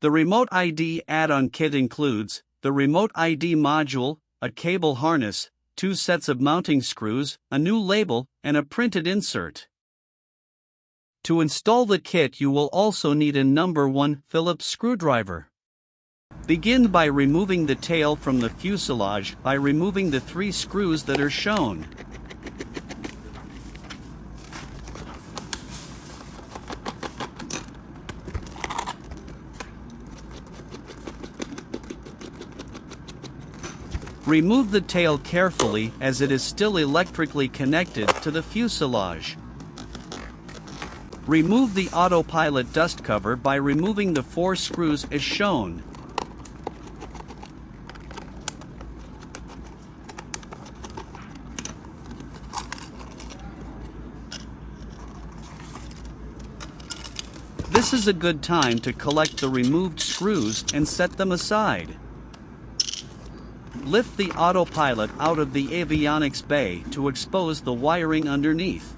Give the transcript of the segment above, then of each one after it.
The Remote ID add-on kit includes the Remote ID module, a cable harness, 2 sets of mounting screws, a new label, and a printed insert. To install the kit, you will also need a number 1 Phillips screwdriver. Begin by removing the tail from the fuselage by removing the 3 screws that are shown. Remove the tail carefully as it is still electrically connected to the fuselage. Remove the autopilot dust cover by removing the 4 screws as shown. This is a good time to collect the removed screws and set them aside. Lift the autopilot out of the avionics bay to expose the wiring underneath.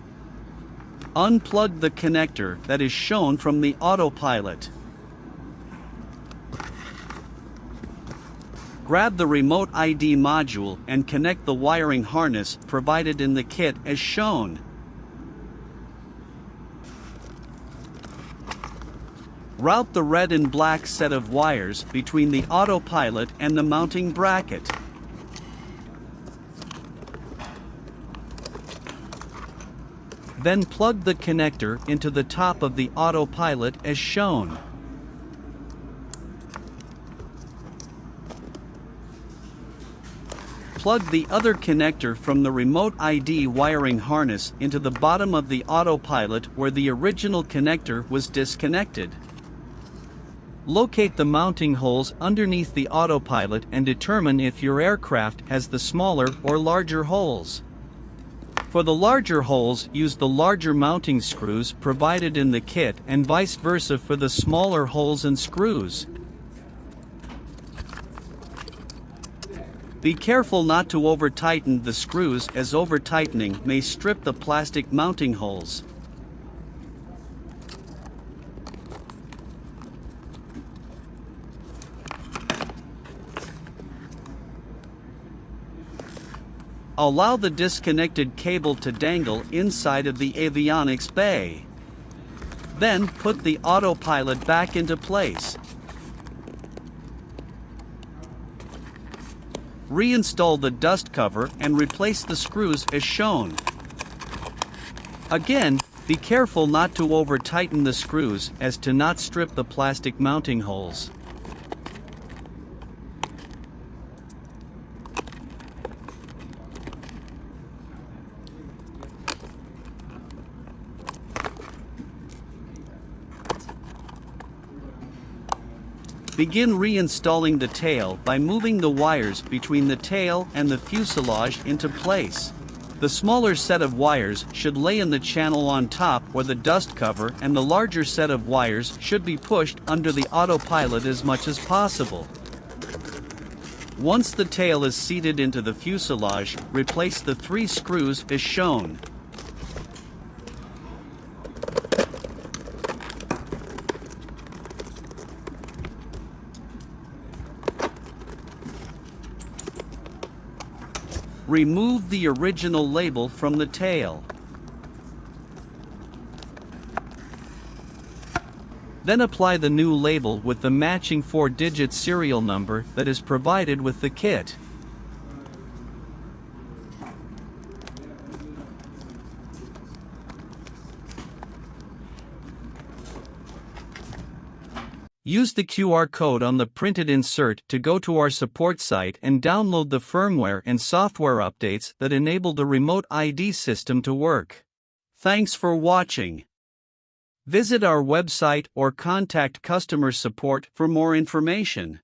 Unplug the connector that is shown from the autopilot. Grab the Remote ID module and connect the wiring harness provided in the kit as shown. Route the red and black set of wires between the autopilot and the mounting bracket. Then plug the connector into the top of the autopilot as shown. Plug the other connector from the Remote ID wiring harness into the bottom of the autopilot where the original connector was disconnected. Locate the mounting holes underneath the autopilot and determine if your aircraft has the smaller or larger holes. For the larger holes, use the larger mounting screws provided in the kit and vice versa for the smaller holes and screws. Be careful not to over-tighten the screws as over-tightening may strip the plastic mounting holes. Allow the disconnected cable to dangle inside of the avionics bay. Then put the autopilot back into place. Reinstall the dust cover and replace the screws as shown. Again, be careful not to over-tighten the screws as to not strip the plastic mounting holes. Begin reinstalling the tail by moving the wires between the tail and the fuselage into place. The smaller set of wires should lay in the channel on top where the dust cover, and the larger set of wires should be pushed under the autopilot as much as possible. Once the tail is seated into the fuselage, replace the 3 screws as shown. Remove the original label from the tail. Then apply the new label with the matching 4-digit serial number that is provided with the kit. Use the QR code on the printed insert to go to our support site and download the firmware and software updates that enable the Remote ID system to work. Thanks for watching. Visit our website or contact customer support for more information.